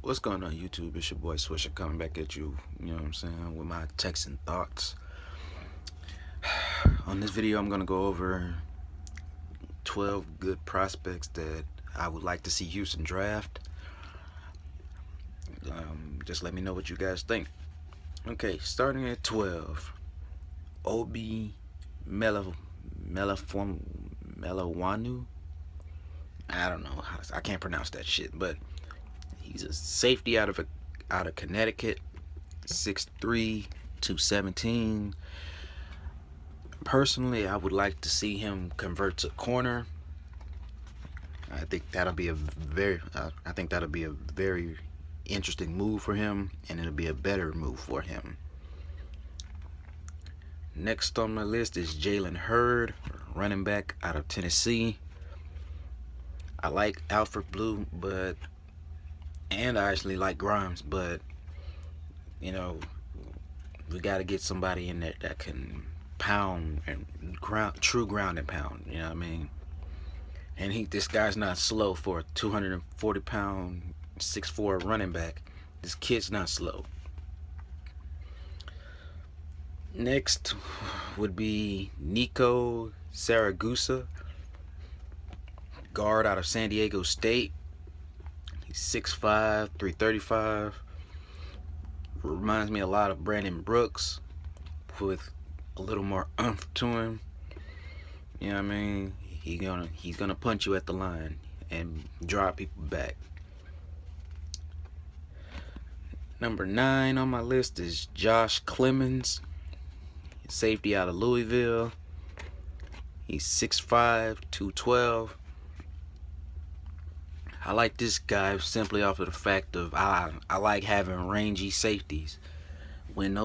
What's going on, YouTube? It's your boy Swisher coming back at you, you know what I'm saying, with my texts and thoughts. On this video, I'm going to go over 12 good prospects that I would like to see Houston draft. Just let me know what you guys think. Okay, starting at 12, Obi Melawanu. I don't know, I can't pronounce that shit, but he's a safety out of Connecticut, 6'3", 217. Personally, I would like to see him convert to corner. I think that'll be a very interesting move for him, and it'll be a better move for him. Next on my list is Jalen Hurd, running back out of Tennessee. I like Alfred Blue, and I actually like Grimes, but you know, we got to get somebody in there that can pound and true ground and pound. You know what I mean? And this guy's not slow for a 240-pound, 6'4" running back. This kid's not slow. Next would be Nico Saragusa, guard out of San Diego State. He's 6'5", 335. Reminds me a lot of Brandon Brooks with a little more oomph to him. You know what I mean? He's gonna punch you at the line and drive people back. Number 9 on my list is Josh Clemens, safety out of Louisville. He's 6'5", 212. I like this guy simply off of the fact of I like having rangy safeties. When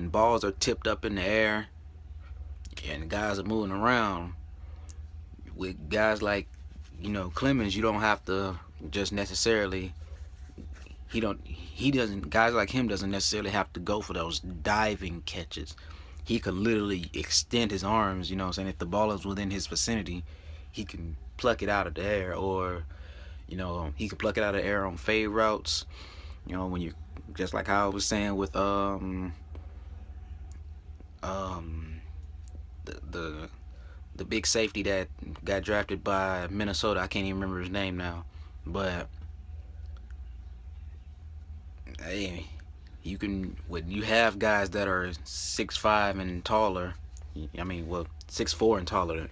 balls are tipped up in the air and guys are moving around, with guys like Clemens, you don't have to just necessarily guys like him doesn't necessarily have to go for those diving catches. He can literally extend his arms, you know what I'm saying? If the ball is within his vicinity, he can pluck it out of the air, or he can pluck it out of the air on fade routes. When you, just like how I was saying with the big safety that got drafted by Minnesota. I can't even remember his name now, but hey, when you have guys that are 6'5" and taller, 6'4" and taller,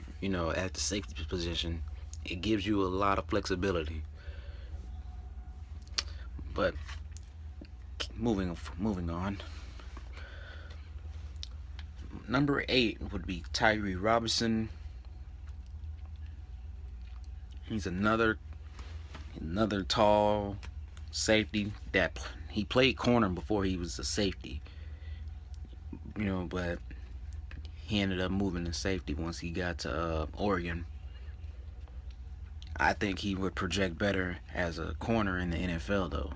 at the safety position, it gives you a lot of flexibility. But moving on. Number 8 would be Tyree Roberson. He's another tall safety that he played corner before he was a safety. But he ended up moving to safety once he got to Oregon. I think he would project better as a corner in the NFL, though.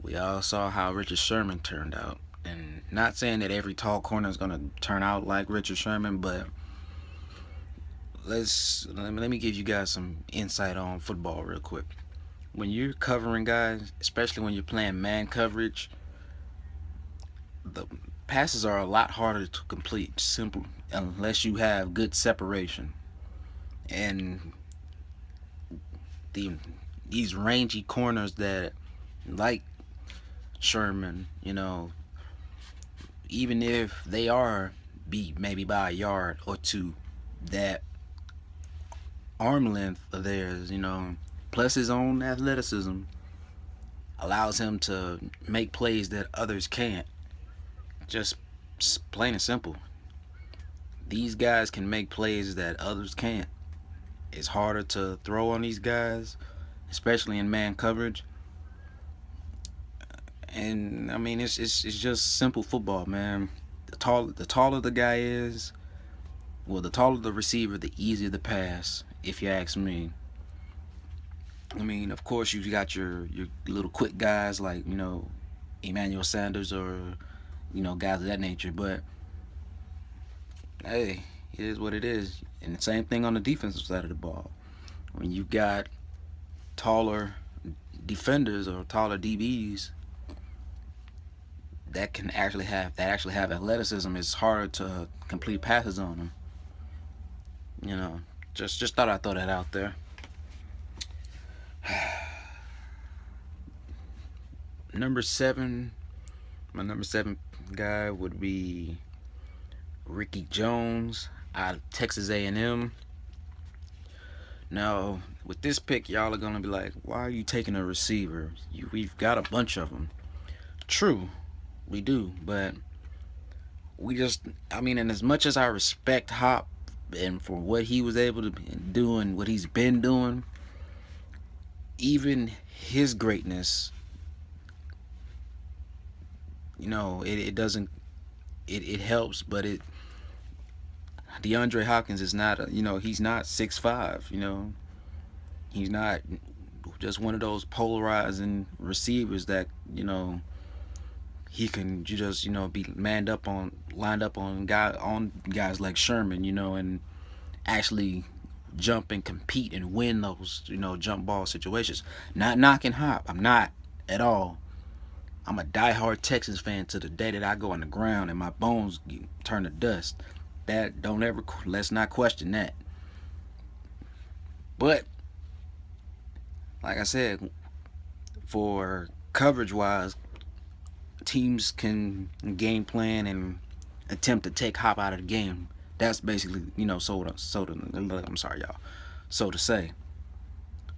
We all saw how Richard Sherman turned out. And not saying that every tall corner is going to turn out like Richard Sherman, but let me give you guys some insight on football real quick. When you're covering guys, especially when you're playing man coverage, the passes are a lot harder to complete, simple, unless you have good separation. And these rangy corners that, like Sherman, even if they are beat maybe by a yard or two, that arm length of theirs, plus his own athleticism, allows him to make plays that others can't. Just plain and simple. These guys can make plays that others can't. It's harder to throw on these guys, especially in man coverage. And it's just simple football, man. The taller the guy is, the taller the receiver, the easier the pass, if you ask me. Of course, you got your little quick guys like Emmanuel Sanders or guys of that nature, but hey, it is what it is. And the same thing on the defensive side of the ball. When you got taller defenders or taller DBs that actually have athleticism, it's hard to complete passes on them. You know, just thought I'd throw that out there. Number 7, my number 7 guy would be Ricky Jones out of Texas A&M. Now, with this pick, y'all are gonna be like, "Why are you taking a receiver? We've got a bunch of them." True, we do, but I mean, and as much as I respect Hop and for what he was able to do and what he's been doing, even his greatness, you know, it doesn't, it helps, but DeAndre Hopkins is not, he's not 6'5", he's not just one of those polarizing receivers that, he can just, be lined up on guys like Sherman, and actually jump and compete and win those, jump ball situations. Not knocking Hop. I'm not at all. I'm a diehard Texans fan to the day that I go on the ground and my bones turn to dust. Let's not question that. But like I said, for coverage wise, teams can game plan and attempt to take Hop out of the game. That's basically, so to say.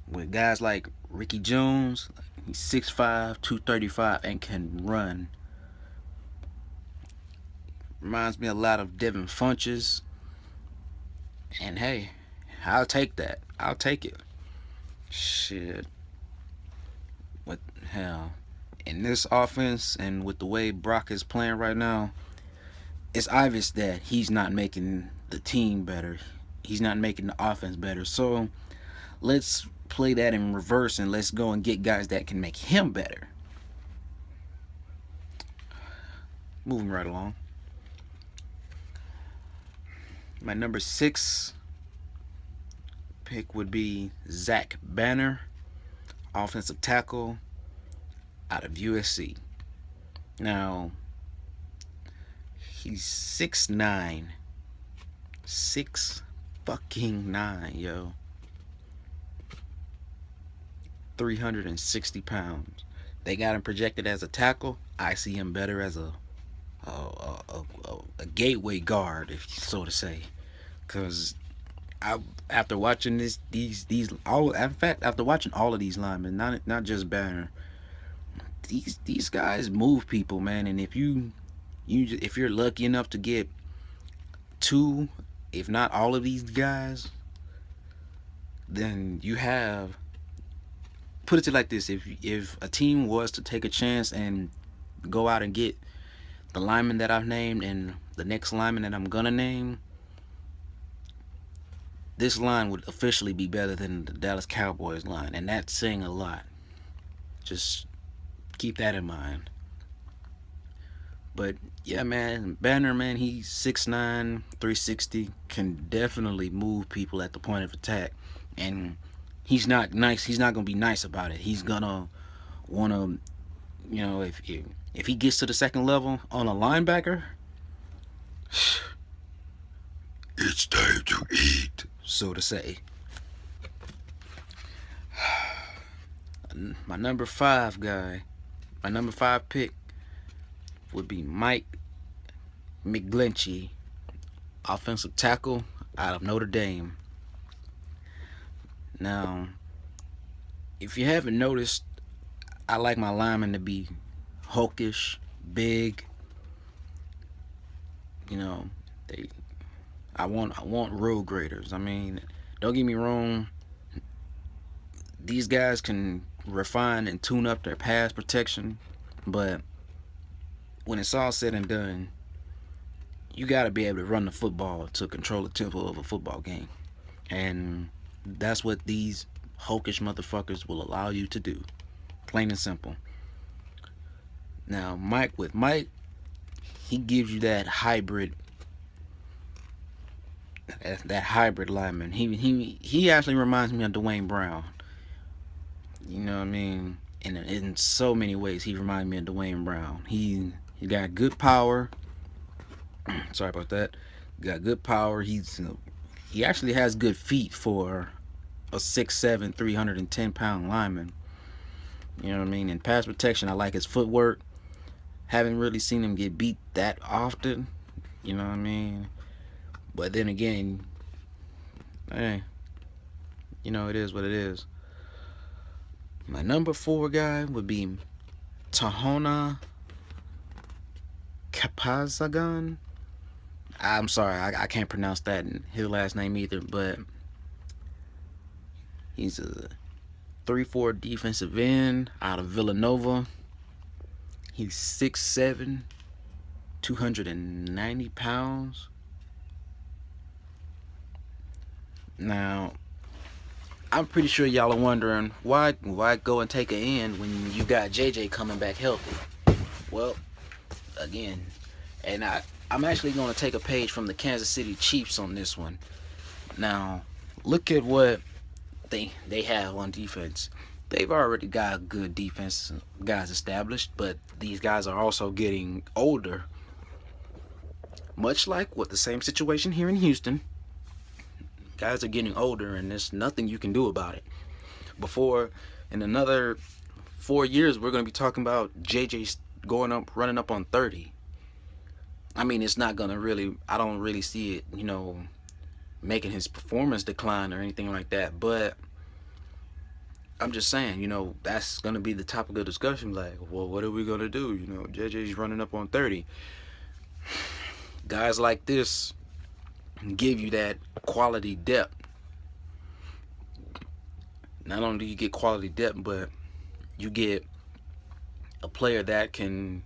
With guys like Ricky Jones, he's 6'5", 235, and can run. Reminds me a lot of Devin Funchess. And hey, I'll take that. I'll take it. Shit. What hell? In this offense and with the way Brock is playing right now, it's obvious that he's not making the team better. He's not making the offense better. So let's play that in reverse and let's go and get guys that can make him better. Moving right along. My number 6 pick would be Zach Banner, offensive tackle out of USC. Now, he's 6'9". 6'9", yo. 360 pounds. They got him projected as a tackle. I see him better as a gateway guard, if so to say. Cause after watching after watching all of these linemen, not just Banner, these guys move people, man. And if you're lucky enough to get 2, if not all of these guys, then you have. Put it like this: if a team was to take a chance and go out and get the lineman that I've named and the next lineman that I'm gonna name, this line would officially be better than the Dallas Cowboys line, and that's saying a lot. Just keep that in mind. But yeah, man, Bannerman, he's 6'9", 360, can definitely move people at the point of attack, and he's not nice. He's not gonna be nice about it. He's gonna wanna, if he gets to the second level on a linebacker, it's time to eat, so to say. My number 5 pick would be Mike McGlinchey, offensive tackle out of Notre Dame. Now, if you haven't noticed, I like my linemen to be hulkish, big. I want road graders. I mean, don't get me wrong. These guys can refine and tune up their pass protection, but when it's all said and done, you got to be able to run the football to control the tempo of a football game, and that's what these hulkish motherfuckers will allow you to do. Plain and simple. Now, Mike, he gives you that hybrid lineman. He actually reminds me of Dwayne Brown. You know what I mean? In so many ways, he reminds me of Dwayne Brown. He got good power. Sorry about that. Got good power. He actually has good feet for a 6'7", 310-pound lineman. You know what I mean? In pass protection, I like his footwork. Haven't really seen him get beat that often. You know what I mean? But then again, hey, it is what it is. My number 4 guy would be Tahona Kapazagan. I'm sorry, I can't pronounce that his last name either, but he's a 3-4 defensive end out of Villanova. He's 6'7", 290 pounds. Now, I'm pretty sure y'all are wondering why go and take an end when you got JJ coming back healthy. Well, again, and I'm actually going to take a page from the Kansas City Chiefs on this one. Now, look at what they have on defense. They've already got good defense guys established, but these guys are also getting older. Much like what the same situation here in Houston. Guys are getting older, and there's nothing you can do about it. In another 4 years, we're going to be talking about JJ running up on 30. I mean, it's not going to really, I don't really see it, making his performance decline or anything like that. But I'm just saying, that's going to be the topic of discussion. Like, well, what are we going to do? JJ's running up on 30. Guys like this give you that quality depth. Not only do you get quality depth, but you get a player that can,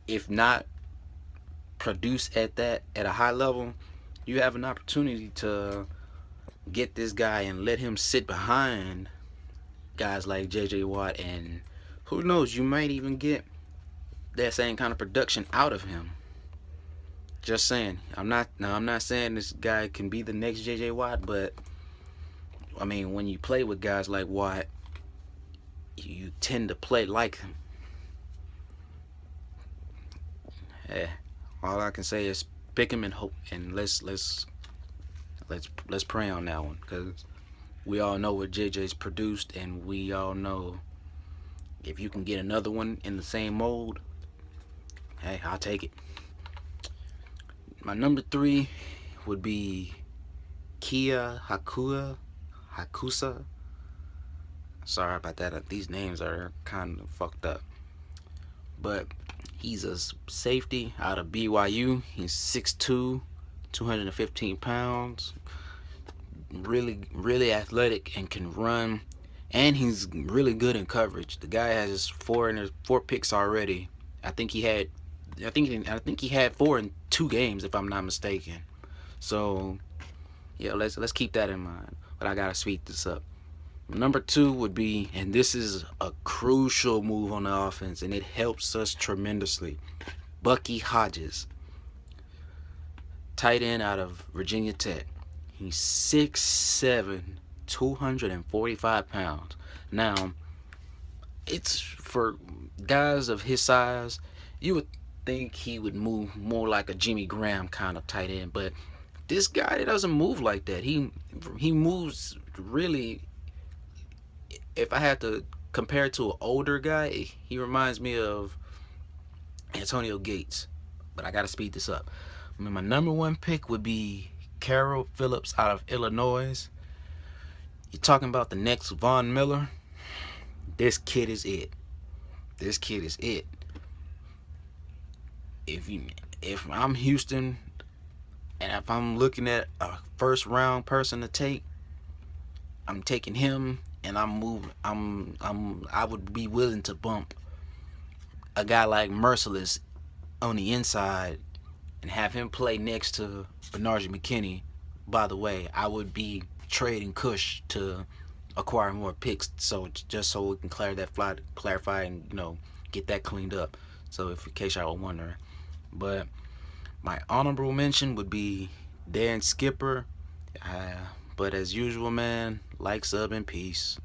if not produce at a high level, you have an opportunity to get this guy and let him sit behind guys like JJ Watt, and who knows, you might even get that same kind of production out of him. Just saying. I'm not saying this guy can be the next JJ Watt, but I mean, when you play with guys like Watt, you tend to play like him. Hey, all I can say is pick him and hope, and let's pray on that one, because we all know what JJ's produced, and we all know if you can get another one in the same mold, hey, I'll take it. My number 3 would be Kia Hakusa. Sorry about that. These names are kind of fucked up. But he's a safety out of BYU. He's 6'2", 215 pounds. Really, really athletic and can run. And he's really good in coverage. The guy has 4 picks already. I think he had 4 in 2 games, if I'm not mistaken. So, yeah, let's keep that in mind. But I gotta speed this up. Number 2 would be, and this is a crucial move on the offense, and it helps us tremendously, Bucky Hodges, tight end out of Virginia Tech. He's 6'7", 245 pounds. Now, it's for guys of his size, you would think he would move more like a Jimmy Graham kind of tight end, but this guy doesn't move like that. He moves really, if I had to compare it to an older guy, he reminds me of Antonio Gates. But I gotta speed this up. I mean, my number 1 pick would be Carroll Phillips out of Illinois. You're talking about the next Von Miller. This kid is it. This kid is it. If I'm Houston and if I'm looking at a first round person to take, I'm taking him, and I would be willing to bump a guy like Merciless on the inside and have him play next to Bernard McKinney. By the way, I would be trading Kush to acquire more picks, just so we can clarify and get that cleaned up. So in case y'all were wondering. But my honorable mention would be Dan Skipper. But as usual, man, like, sub, and peace.